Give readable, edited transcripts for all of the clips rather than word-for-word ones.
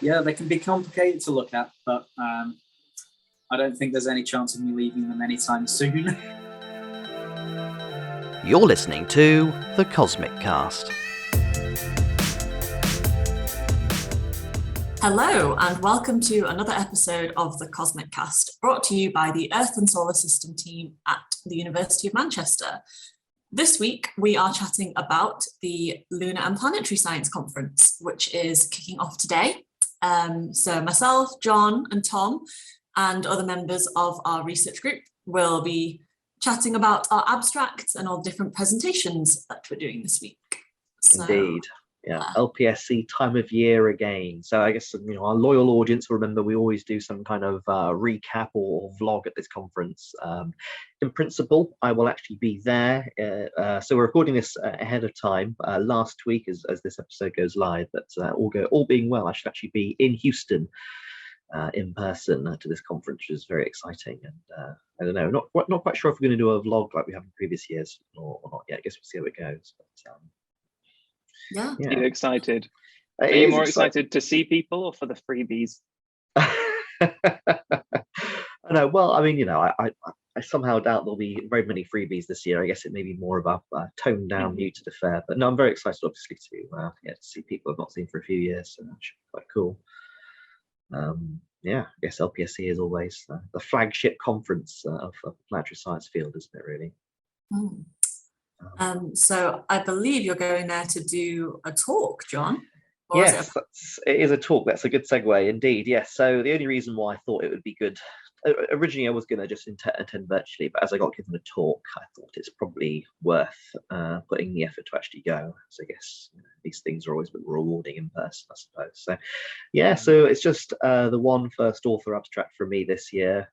Yeah, they can be complicated to look at, but I don't think there's any chance of me leaving them anytime soon. You're listening to The Cosmic Cast. Hello, and welcome to another episode of The Cosmic Cast, brought to you by the Earth and Solar System team at the University of Manchester. This week, we are chatting about the Lunar and Planetary Science Conference, which is kicking off today. So myself, John and Tom, and other members of our research group will be chatting about our abstracts and all different presentations that we're doing this week. Indeed. Yeah, LPSC time of year again. So I guess, our loyal audience will remember we always do some kind of recap or vlog at this conference. In principle, I will actually be there. So we're recording this ahead of time last week as this episode goes live, but all being well, I should actually be in Houston in person to this conference, which is very exciting. And I don't know, not quite sure if we're going to do a vlog like we have in previous years or not yet. I guess we'll see how it goes. But, Yeah. Are you excited? Are you more excited to see people or for the freebies? I know. Well, I mean, I somehow doubt there'll be very many freebies this year. I guess it may be more of a toned down, muted affair. But no, I'm very excited, obviously, to see people I've not seen for a few years. So that should be quite cool. I guess LPSC is always the flagship conference of the planetary science field, isn't it? Really. Mm. So I believe you're going there to do a talk, John. Yes, it is a talk. That's a good segue indeed. Yes. So the only reason why I thought it would be good, originally I was going to just attend virtually, but as I got given a talk, I thought it's probably worth putting the effort to actually go. So I guess these things are always a bit rewarding in person, I suppose. So yeah, so it's just the one first author abstract from me this year.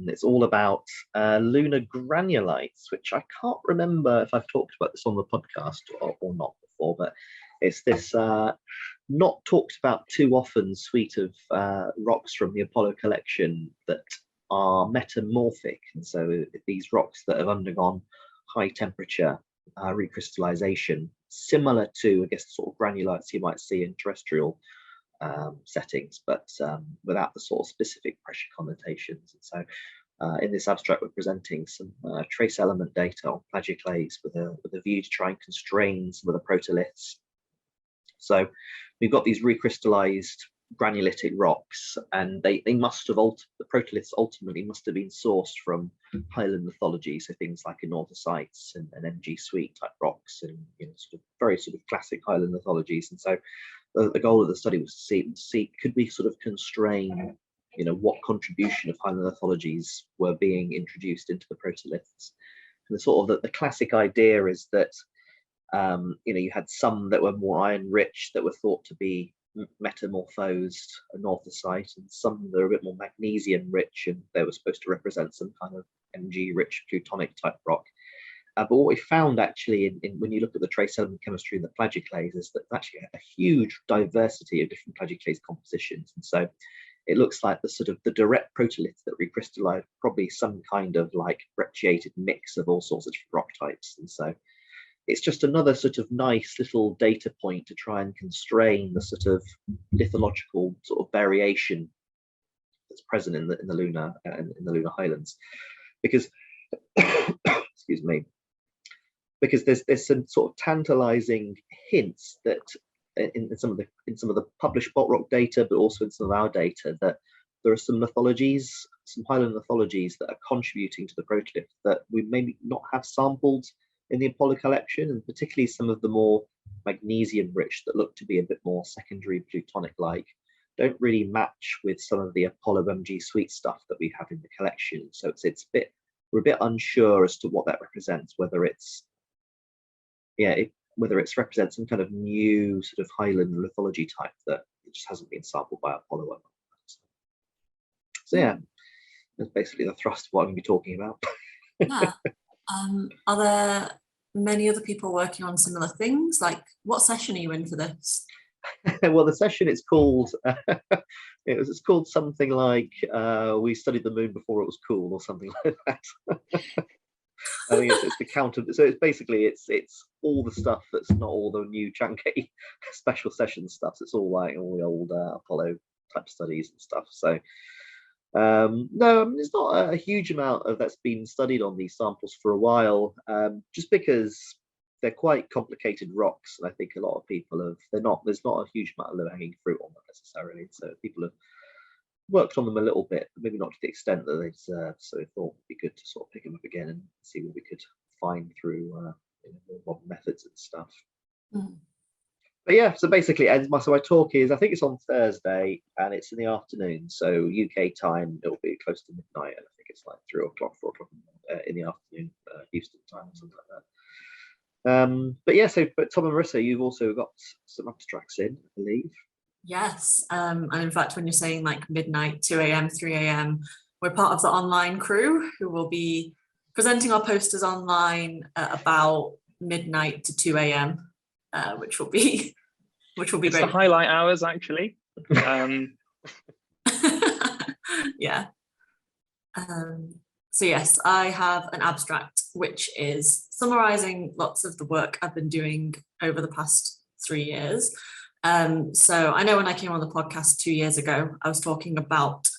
It's all about lunar granulites, which I can't remember if I've talked about this on the podcast or not before, but it's this not talked about too often suite of rocks from the Apollo collection that are metamorphic. And so these rocks that have undergone high temperature recrystallization, similar to, I guess, the sort of granulites you might see in terrestrial settings, but without the sort of specific pressure connotations. And so in this abstract, we're presenting some trace element data on plagioclase with a view to try and constrain some of the protoliths. So we've got these recrystallized granulitic rocks, and they must have the protoliths ultimately must have been sourced from Highland mythology, so things like anorthosites and MG suite type rocks, and very sort of classic Highland mythologies. And so the goal of the study was to see could we sort of constrain what contribution of Highland mythologies were being introduced into the protoliths. And the classic idea is that you had some that were more iron rich that were thought to be metamorphosed anorthosite, and some that are a bit more magnesium rich, and they were supposed to represent some kind of Mg rich plutonic type rock. But what we found actually when you look at the trace element chemistry in the plagioclase is that there's actually a huge diversity of different plagioclase compositions. And so it looks like the direct protoliths that recrystallize probably some kind of like brecciated mix of all sorts of rock types. And so it's just another sort of nice little data point to try and constrain the sort of lithological sort of variation that's present in the lunar highlands, because excuse me, because there's some sort of tantalizing hints that in some of the published bot rock data, but also in some of our data, that there are some mythologies, some Highland mythologies that are contributing to the protolith that we maybe not have sampled in the Apollo collection, and particularly some of the more magnesium rich that look to be a bit more secondary plutonic like don't really match with some of the Apollo MG suite stuff that we have in the collection. So we're a bit unsure as to what that represents, whether it's represents some kind of new sort of Highland lithology type that just hasn't been sampled by Apollo. So yeah, that's basically the thrust of what I'm going to be talking about. Yeah. Are there many other people working on similar things? Like, what session are you in for this? Well, the session it's called it's called something like we studied the moon before it was cool, or something like that. I think it's the count of, so it's basically it's all the stuff that's not all the new chunky special session stuff. It's all like all the old Apollo type studies and stuff. So no, I mean, there's not a huge amount of that's been studied on these samples for a while, just because they're quite complicated rocks, and I think a lot of people have. There's not a huge amount of low-hanging fruit on them necessarily. So people have worked on them a little bit, but maybe not to the extent that they deserve. So I thought it'd be good to sort of pick them up again and see what we could find through more modern methods and stuff. Mm. But yeah, so basically, so my talk is, I think it's on Thursday, and it's in the afternoon. So UK time, it'll be close to midnight, and I think it's like 3 o'clock, 4 o'clock in the afternoon, Houston time, or something like that. But yeah, but Tom and Marissa, you've also got some abstracts in, I believe. Yes, and in fact, when you're saying like midnight, 2 a.m., 3 a.m., we're part of the online crew who will be presenting our posters online at about midnight to 2 a.m., which will be it's great. The highlight hours, actually. Yeah. So yes, I have an abstract which is summarizing lots of the work I've been doing over the past 3 years. So I know when I came on the podcast 2 years ago, I was talking about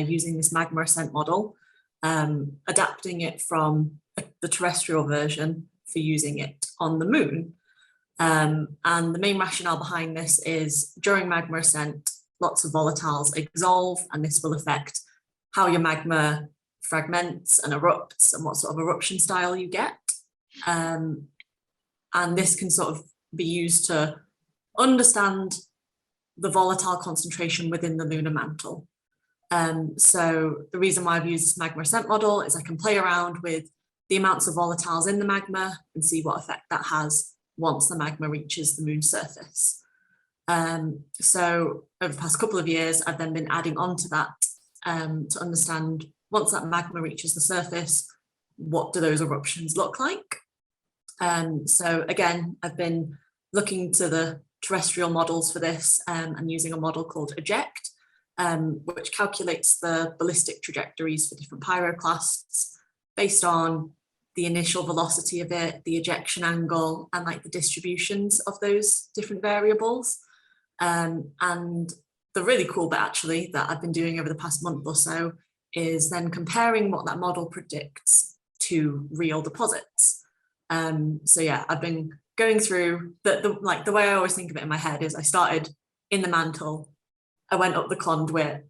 using this magma ascent model, adapting it from the terrestrial version for using it on the moon. And the main rationale behind this is during magma ascent, lots of volatiles exsolve, and this will affect how your magma fragments and erupts and what sort of eruption style you get. And this can sort of be used to understand the volatile concentration within the lunar mantle. So the reason why I've used this magma ascent model is I can play around with the amounts of volatiles in the magma and see what effect that has once the magma reaches the moon's surface. So over the past couple of years, I've then been adding on to that to understand once that magma reaches the surface, what do those eruptions look like? So again, I've been looking to the terrestrial models for this and using a model called eject, which calculates the ballistic trajectories for different pyroclasts based on the initial velocity of it, the ejection angle, and like the distributions of those different variables. And the really cool bit actually that I've been doing over the past month or so is then comparing what that model predicts to real deposits. So yeah, I've been going through the way I always think of it in my head is I started in the mantle, I went up the conduit,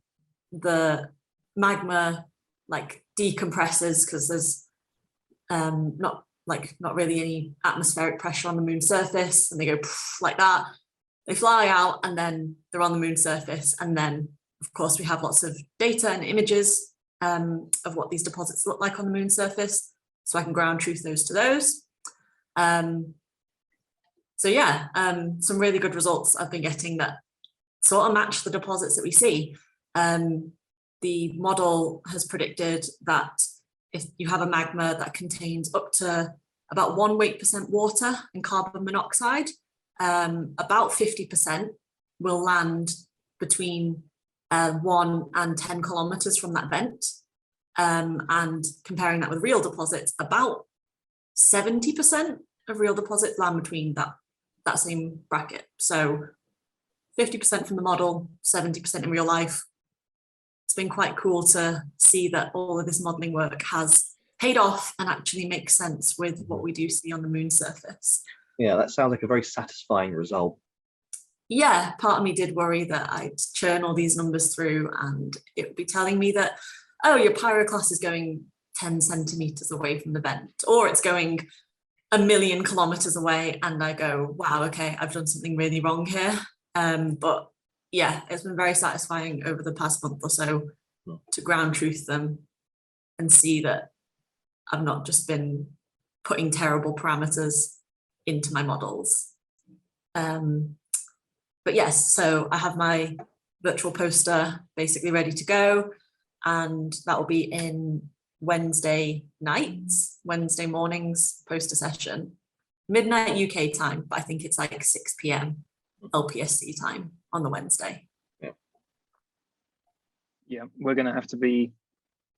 the magma like decompresses because there's not really any atmospheric pressure on the moon's surface, and they go like that. They fly out and then they're on the moon's surface, and then of course we have lots of data and images of what these deposits look like on the moon's surface, so I can ground truth those to those. So yeah, some really good results I've been getting that sort of match the deposits that we see. The model has predicted that if you have a magma that contains up to about 1 weight% water and carbon monoxide, about 50% will land between 1 and 10 kilometers from that vent. And comparing that with real deposits, about 70% of real deposits land between that same bracket. So 50% from the model, 70% in real life. It's been quite cool to see that all of this modeling work has paid off and actually makes sense with what we do see on the moon's surface. Yeah, that sounds like a very satisfying result. Yeah, part of me did worry that I'd churn all these numbers through and it would be telling me that, oh, your pyroclast is going 10 centimeters away from the vent, or it's going 1 million kilometers away, and I go, wow, okay, I've done something really wrong here. But yeah, it's been very satisfying over the past month or so to ground truth them and see that I've not just been putting terrible parameters into my models. But yes, so I have my virtual poster basically ready to go, and that will be in Wednesday mornings poster session, midnight UK time, but I think it's like 6 p.m. LPSC time on the Wednesday. Yeah, we're going to have to be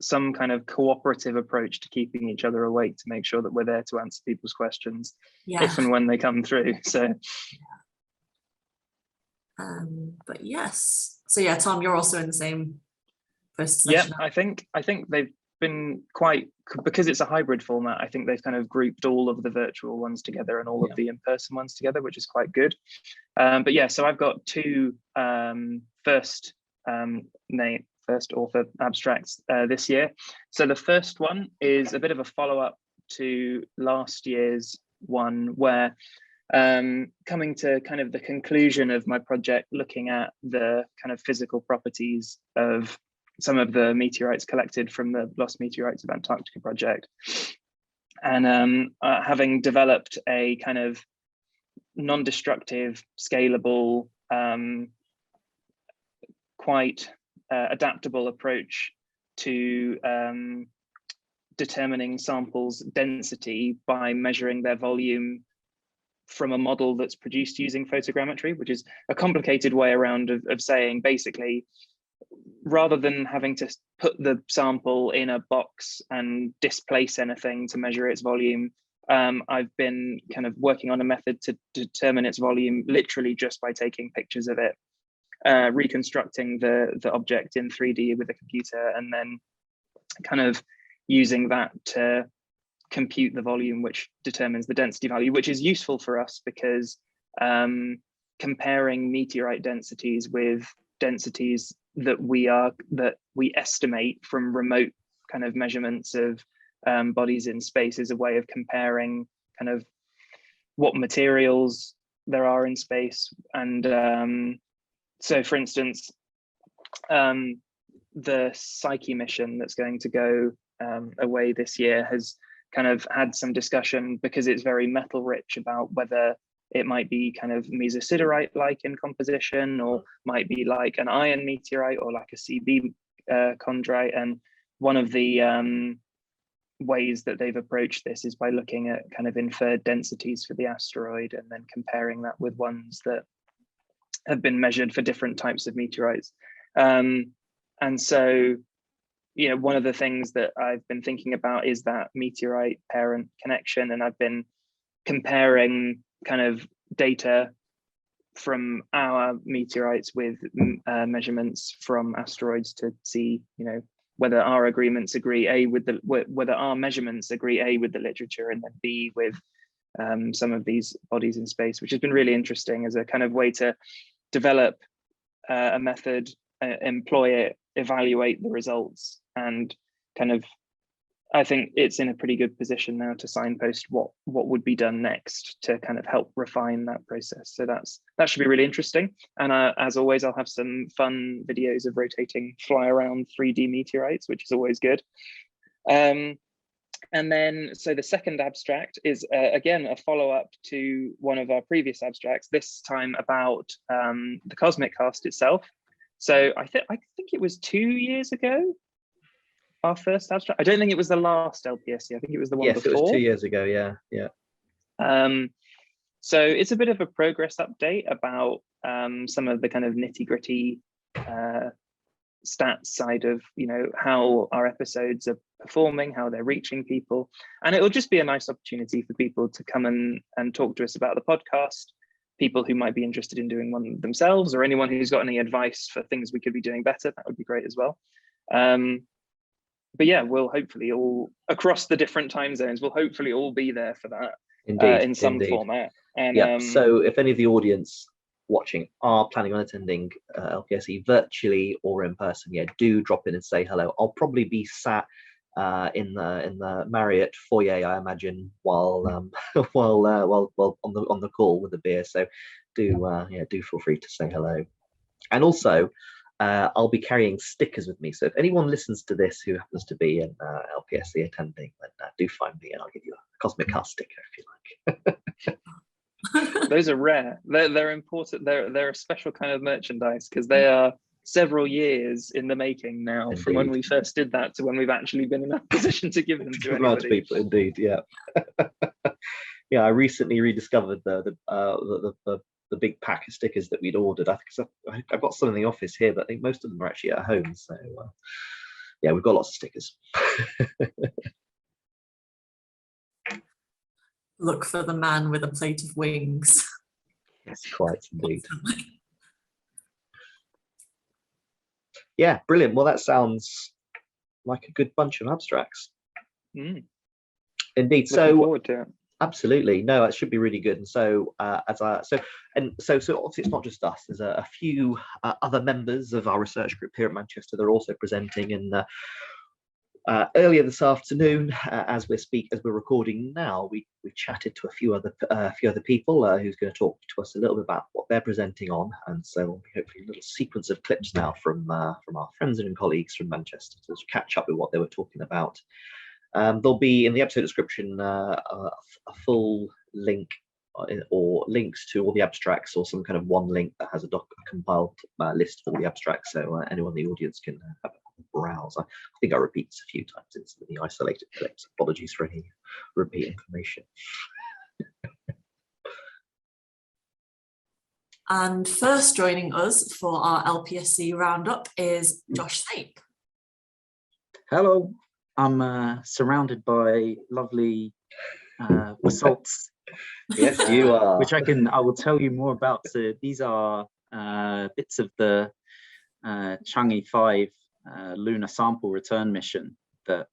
some kind of cooperative approach to keeping each other awake to make sure that we're there to answer people's questions if and when they come through. So but yes, so yeah, Tom, you're also in the same post yeah, session. I think they've been quite, because it's a hybrid format, I think they've kind of grouped all of the virtual ones together and all of the in-person ones together, which is quite good. But yeah, so I've got two first author abstracts this year. So the first one is a bit of a follow-up to last year's one, where coming to kind of the conclusion of my project, looking at the kind of physical properties of some of the meteorites collected from the Lost Meteorites of Antarctica project, and having developed a kind of non-destructive, scalable, quite adaptable approach to determining samples density by measuring their volume from a model that's produced using photogrammetry, which is a complicated way around of saying, basically, rather than having to put the sample in a box and displace anything to measure its volume, I've been kind of working on a method to determine its volume literally just by taking pictures of it, reconstructing the object in 3D with a computer, and then kind of using that to compute the volume, which determines the density value, which is useful for us because comparing meteorite densities with densities that we estimate from remote kind of measurements of bodies in space is a way of comparing kind of what materials there are in space. And so, for instance, the Psyche mission that's going to go away this year has kind of had some discussion, because it's very metal rich, about whether it might be kind of mesosiderite-like in composition, or might be like an iron meteorite, or like a CB chondrite. And one of the ways that they've approached this is by looking at kind of inferred densities for the asteroid, and then comparing that with ones that have been measured for different types of meteorites. And so, you know, one of the things that I've been thinking about is that meteorite parent connection, and I've been comparing kind of data from our meteorites with measurements from asteroids to see, you know, whether our agreements agree whether our measurements agree with the literature, and then B with some of these bodies in space, which has been really interesting as a kind of way to develop a method, employ it, evaluate the results, and kind of, I think it's in a pretty good position now to signpost what would be done next to kind of help refine that process. So that should be really interesting. And as always, I'll have some fun videos of rotating fly around 3D meteorites, which is always good. And then, so the second abstract is again a follow-up to one of our previous abstracts, this time about the Cosmic Cast itself. So I think it was 2 years ago, our first abstract. I don't think it was the last LPSC. I think it was the one before. Yes, it was 2 years ago. Yeah. So it's a bit of a progress update about some of the kind of nitty-gritty stats side of, you know, how our episodes are performing, how they're reaching people. And it will just be a nice opportunity for people to come and talk to us about the podcast, people who might be interested in doing one themselves, or anyone who's got any advice for things we could be doing better. That would be great as well. But yeah, we'll hopefully all, across the different time zones, we'll hopefully all be there for that. Indeed, in some format. And yeah, so if any of the audience watching are planning on attending LPSC virtually or in person, yeah, do drop in and say hello. I'll probably be sat in the Marriott foyer, I imagine, while on the call with a beer. So do feel free to say hello. And also, I'll be carrying stickers with me. So if anyone listens to this who happens to be in LPSC attending, then do find me and I'll give you a Cosmic Cast sticker if you like. Those are rare. They're important. They're a special kind of merchandise, because they are several years in the making now. Indeed. From when we first did that to when we've actually been in a position to give them to anybody. People, indeed, yeah. Yeah, I recently rediscovered the big pack of stickers that we'd ordered. I think I've got some in the office here, but I think most of them are actually at home. So yeah, we've got lots of stickers. Look for the man with a plate of wings. Yes, quite indeed. Yeah, brilliant. Well, that sounds like a good bunch of abstracts. Mm. Indeed. Looking forward to it. Absolutely, no, that should be really good. And so, so obviously it's not just us. There's a few other members of our research group here at Manchester. They're also presenting, and earlier this afternoon, as we're recording now, we chatted to a few other people who's going to talk to us a little bit about what they're presenting on. And so we'll be hopefully a little sequence of clips now from our friends and colleagues from Manchester to catch up with what they were talking about. There'll be in the episode description a full link or links to all the abstracts, or some kind of one link that has a compiled list of all the abstracts, so anyone in the audience can have a browse. I think I repeat this a few times in some of the isolated clips. Apologies for any repeat information. And first joining us for our LPSC roundup is Josh Sape. Hello, I'm surrounded by lovely basalts. Yes, you are. Which I will tell you more about. So these are bits of the Chang'e 5 lunar sample return mission that,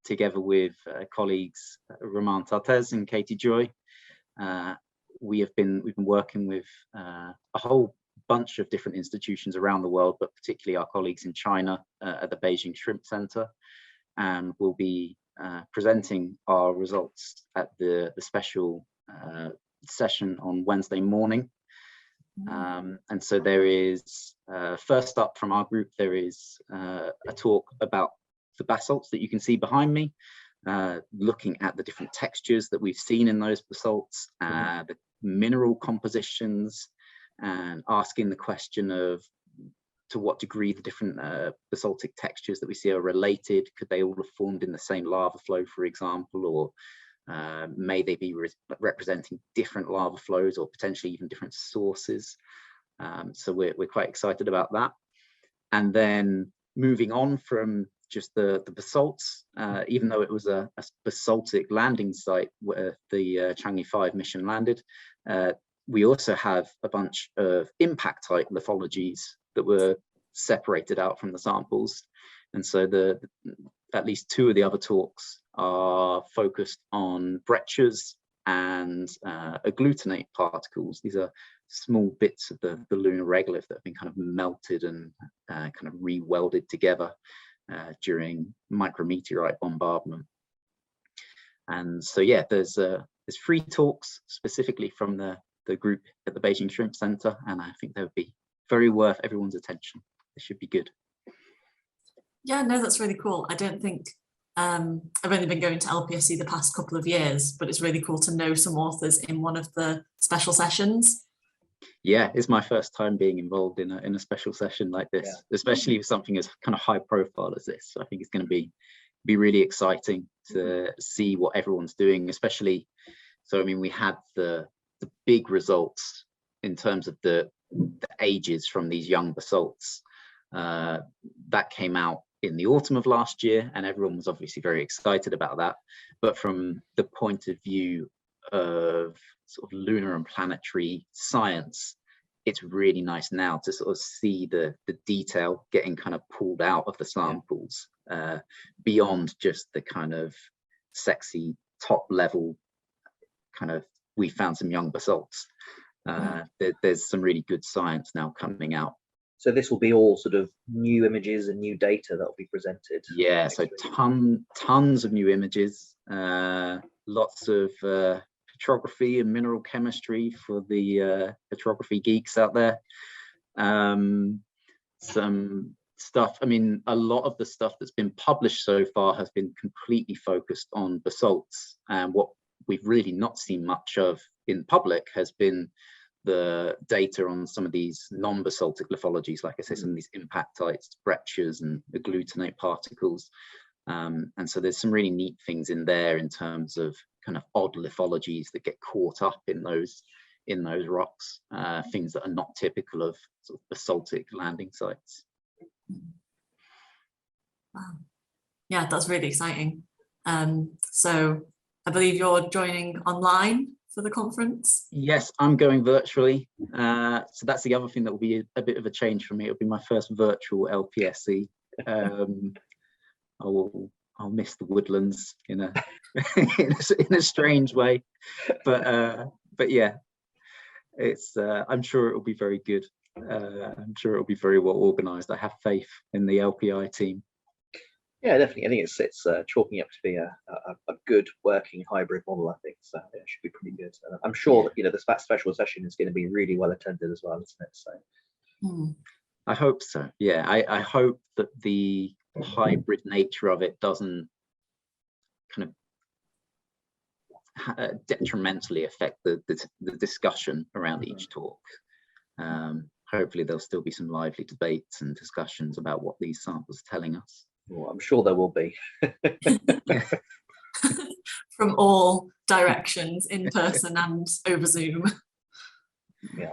together with colleagues Roman Tartez and Katie Joy, we've been working with a whole bunch of different institutions around the world, but particularly our colleagues in China at the Beijing Shrimp Center, and we'll be presenting our results at the special session on Wednesday morning. And so there is, first up from our group, there is a talk about the basalts that you can see behind me, looking at the different textures that we've seen in those basalts, the mineral compositions, and asking the question of to what degree the different basaltic textures that we see are related. Could they all have formed in the same lava flow, for example, or may they be representing different lava flows, or potentially even different sources? So we're quite excited about that. And then moving on from just the basalts, even though it was a basaltic landing site where the Chang'e 5 mission landed, we also have a bunch of impact-type lithologies that were separated out from the samples. And so at least two of the other talks are focused on breccias and agglutinate particles. These are small bits of the lunar regolith that have been kind of melted and kind of re-welded together during micrometeorite bombardment. And so, yeah, there's 3 talks specifically from the group at the Beijing Shrimp Center, and I think they would be very worth everyone's attention. They should be good. Yeah, no, that's really cool. I don't think I've only been going to LPSC the past couple of years, but it's really cool to know some authors in one of the special sessions. Yeah, it's my first time being involved in a special session like this, especially with something as kind of high profile as this. So I think it's going to be really exciting to see what everyone's doing, especially. So I mean, we had the big results in terms of the ages from these young basalts that came out in the autumn of last year, and everyone was obviously very excited about that. But from the point of view of sort of lunar and planetary science, it's really nice now to sort of see the detail getting kind of pulled out of the samples, beyond just the kind of sexy top level kind of, we found some young basalts. There's some really good science now coming out. So this will be all sort of new images and new data that will be presented. Yeah, so tons of new images, lots of petrography and mineral chemistry for the petrography geeks out there. Some stuff, I mean, a lot of the stuff that's been published so far has been completely focused on basalts, and what we've really not seen much of in public has been the data on some of these non-basaltic lithologies, like I say, some of these impactites, breccias and agglutinate particles. And so there's some really neat things in there in terms of kind of odd lithologies that get caught up in those rocks, things that are not typical of sort of basaltic landing sites. Wow. Yeah, that's really exciting. So I believe you're joining online for the conference. Yes, I'm going virtually. So that's the other thing that will be a bit of a change for me. It'll be my first virtual LPSC. I'll miss the woodlands in a in a strange way, but yeah, it's I'm sure it will be very good. I'm sure it will be very well organised. I have faith in the LPI team. Yeah, definitely. I think it's chalking up to be a good working hybrid model. I think so. Yeah, it should be pretty good. I'm sure that the special session is going to be really well attended as well, isn't it? So I hope so. Yeah, I hope that the hybrid nature of it doesn't kind of detrimentally affect the discussion around each talk. Hopefully there'll still be some lively debates and discussions about what these samples are telling us. Well, I'm sure there will be. From all directions, in person and over Zoom. Yeah.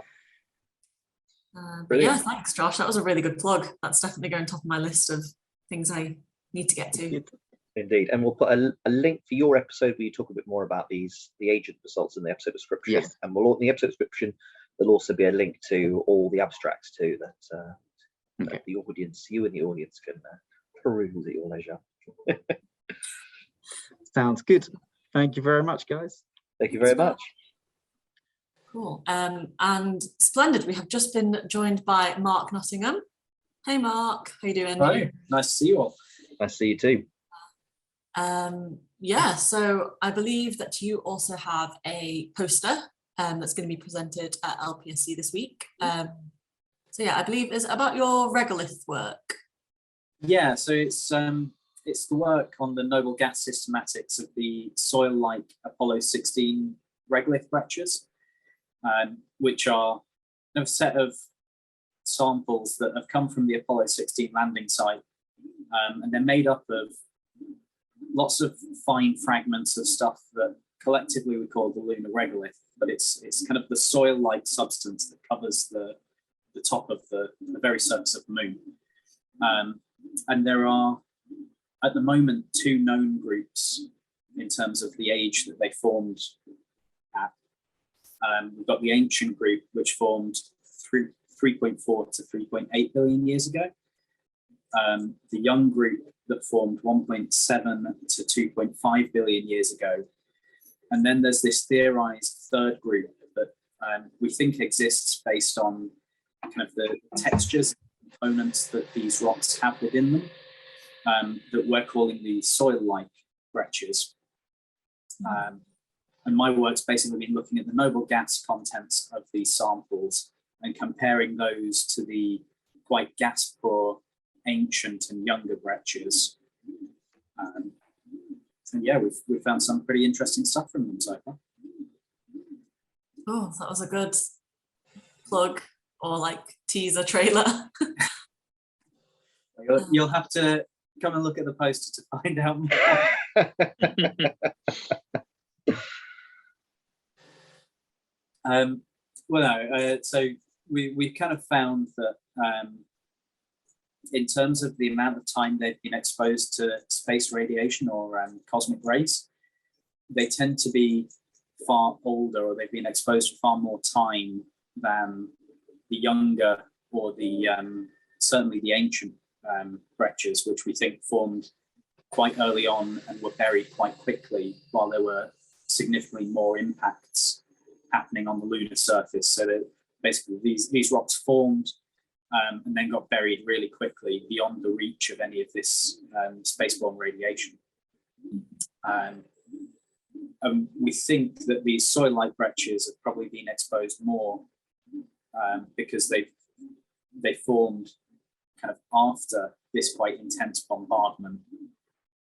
But yeah, thanks, Josh. That was a really good plug. That's definitely going top of my list of things I need to get to. Indeed, and we'll put a link for your episode where you talk a bit more about the agent results in the episode description. Yes. And in the episode description, there'll also be a link to all the abstracts too that the audience, you and the audience, can peruse at your leisure. Sounds good. Thank you very much, guys. Thank you very much. Cool. And splendid. We have just been joined by Mark Nottingham. Hey, Mark. How you doing? Hi. Nice to see you all. Nice to see you too. Yeah, so I believe that you also have a poster that's going to be presented at LPSC this week. So yeah, I believe it's about your regolith work. Yeah, so it's the work on the noble gas systematics of the soil-like Apollo 16 regolith breccias, which are a set of samples that have come from the Apollo 16 landing site, and they're made up of lots of fine fragments of stuff that collectively we call the lunar regolith, but it's kind of the soil-like substance that covers the top of the very surface of the moon. And there are, at the moment, 2 known groups in terms of the age that they formed at. We've got the ancient group, which formed 3.4 to 3.8 billion years ago. The young group that formed 1.7 to 2.5 billion years ago. And then there's this theorized third group that we think exists based on kind of the textures and components that these rocks have within them, that we're calling the soil-like breccias. And my work's basically been looking at the noble gas contents of these samples and comparing those to the quite gas-poor ancient and younger breccias. And yeah, we've found some pretty interesting stuff from them so far. Oh, that was a good plug or like teaser trailer. You'll have to come and look at the poster to find out more. So we kind of found that in terms of the amount of time they've been exposed to space radiation or cosmic rays, they tend to be far older, or they've been exposed for far more time than the younger or the certainly the ancient breccias, which we think formed quite early on and were buried quite quickly, while there were significantly more impacts happening on the lunar surface. So that basically these rocks formed and then got buried really quickly beyond the reach of any of this spaceborne radiation. We think that these soil-like breccias have probably been exposed more because they formed kind of after this quite intense bombardment,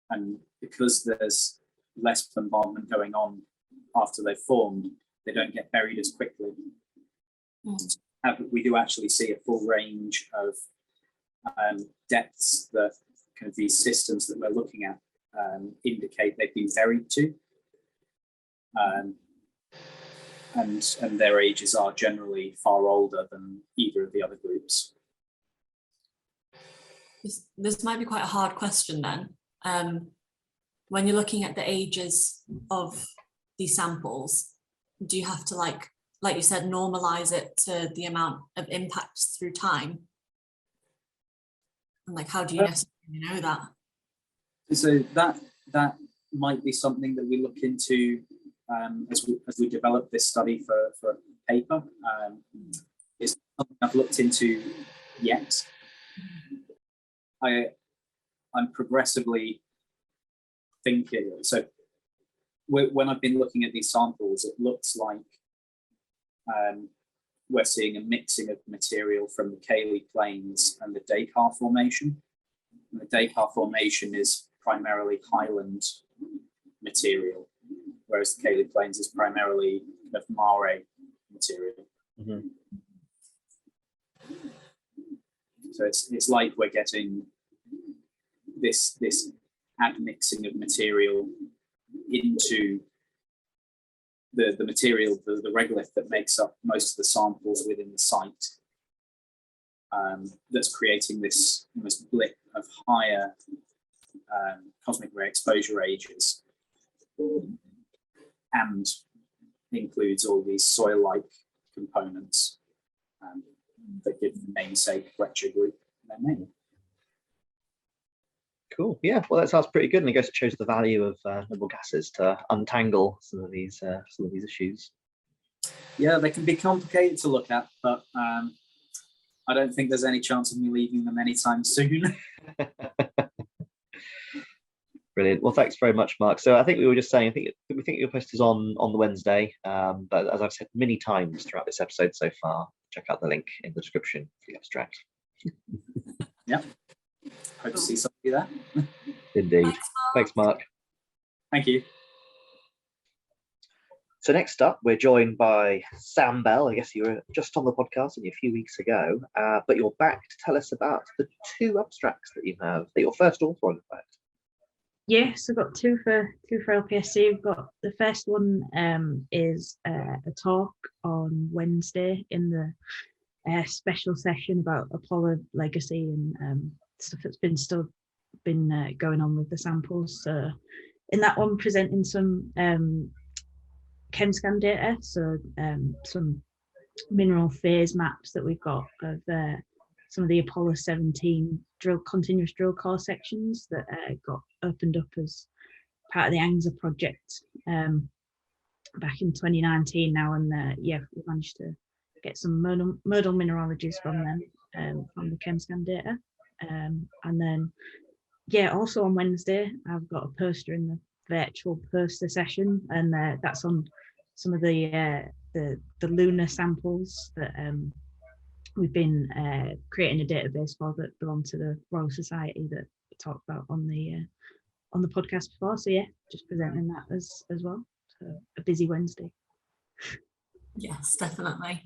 and because there's less bombardment going on after they've formed, they don't get buried as quickly. We do actually see a full range of depths that kind of these systems that we're looking at indicate they've been buried to. And their ages are generally far older than either of the other groups. This might be quite a hard question then, When you're looking at the ages of these samples, do you have to like you said, normalize it to the amount of impacts through time? And like, how do you necessarily know that? So that might be something that we look into as we develop this study for a paper. It's something I've looked into yet. I'm progressively thinking. So when I've been looking at these samples, it looks like we're seeing a mixing of material from the Cayley Plains and the Dakar Formation. And the Dakar Formation is primarily highland material, whereas the Cayley Plains is primarily kind of mare material. Mm-hmm. So it's like we're getting this admixing of material into the material, the regolith that makes up most of the samples within the site, that's creating this almost blip of higher cosmic ray exposure ages, and includes all these soil-like components that give the namesake Fletcher group their name. Cool. Yeah. Well, that sounds pretty good, and I guess it shows the value of noble gases to untangle some of these issues. Yeah, they can be complicated to look at, but I don't think there's any chance of me leaving them anytime soon. Brilliant. Well, thanks very much, Mark. So I think we were just saying, we think your post is on the Wednesday, but as I've said many times throughout this episode so far, check out the link in the description for the abstract. Yeah. Hope to see somebody there. Indeed. Thanks, Mark. Thank you. So next up, we're joined by Sam Bell. I guess you were just on the podcast only a few weeks ago, but you're back to tell us about the two abstracts that you have, that you're first author on, in fact. Yes, I've got two for LPSC. We've got the first one is a talk on Wednesday in the special session about Apollo legacy and stuff that's been going on with the samples. So in that one, presenting some ChemScan data, so some mineral phase maps that we've got of some of the Apollo 17 continuous drill core sections that got opened up as part of the ANGSA project back in 2019 now, and we managed to get some modal mineralogies from them, from the ChemScan data. And then also on Wednesday I've got a poster in the virtual poster session, and that's on some of the lunar samples that we've been creating a database for that belong to the Royal Society that we talked about on the podcast before. So just presenting that as well. So a busy Wednesday. Yes, definitely.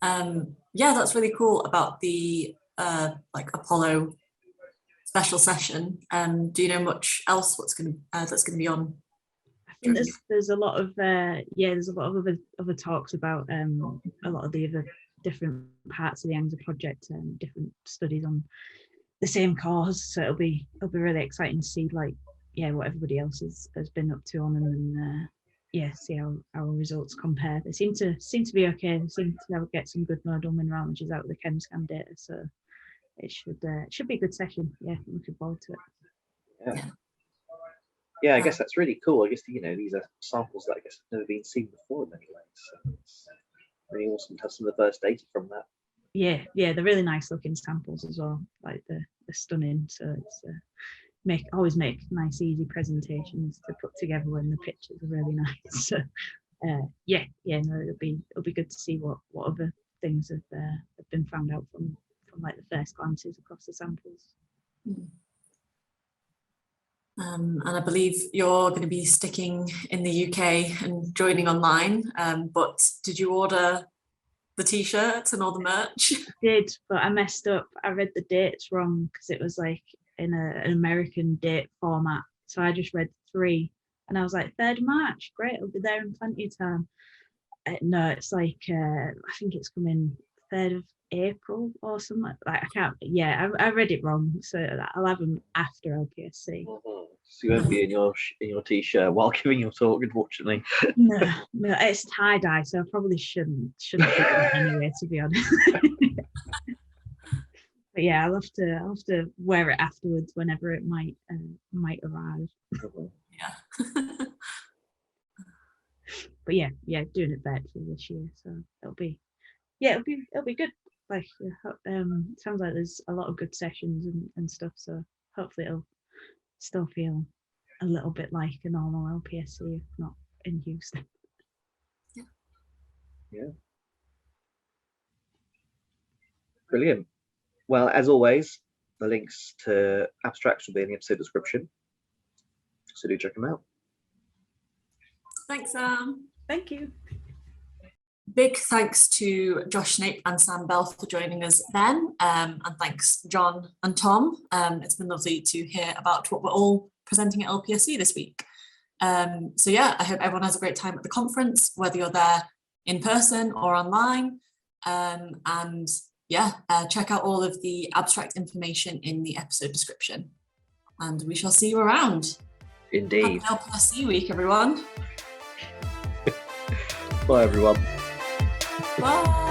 That's really cool about the Apollo special session. Do you know much else that's going to be on? I think there's a lot of other talks about a lot of the other different parts of the ANGSA project and different studies on the same cause. So it'll be really exciting to see what everybody else has been up to on them, and see how our results compare. They seem to be okay. They seem to get some good nodal mineralogies out of the ChemScan data. So it should be a good session. Yeah, I'm looking forward to it. Yeah, I guess that's really cool. I guess these are samples that I guess have never been seen before in many ways. So it's really awesome to have some of the first data from that. Yeah, they're really nice looking samples as well. Like they're stunning. So it's always make nice easy presentations to put together when the pictures are really nice. So it'll be good to see what other things have been found out from like the first glances across the samples. And I believe you're going to be sticking in the UK and joining online. But did you order the t-shirts and all the merch? I did, but I messed up. I read the dates wrong because it was like in an American date format. So I just read 3, and I was like, 3rd March, great, I'll be there in plenty of time. No, it's like I think it's coming 3rd of April or something. Like I can't. I read it wrong, so I'll have them after LPSC. So you won't be in your t-shirt while giving your talk, unfortunately. No, it's tie dye, so I probably shouldn't do that anyway, to be honest. But yeah, I'll have to wear it afterwards whenever it might arrive. Yeah. But yeah, doing it virtually this year, so it'll be good. Like, sounds like there's a lot of good sessions and stuff, so hopefully it'll still feel a little bit like a normal LPSC, if not in Houston. Yeah. Brilliant. Well, as always, the links to abstracts will be in the episode description, so do check them out. Thanks, Thank you. Big thanks to Josh Snape and Sam Bell for joining us then, and thanks John and Tom. It's been lovely to hear about what we're all presenting at LPSC this week. So yeah, I hope everyone has a great time at the conference, whether you're there in person or online. And yeah, check out all of the abstract information in the episode description. And we shall see you around. Indeed. Happy LPSC week, everyone. Bye, everyone. Bye.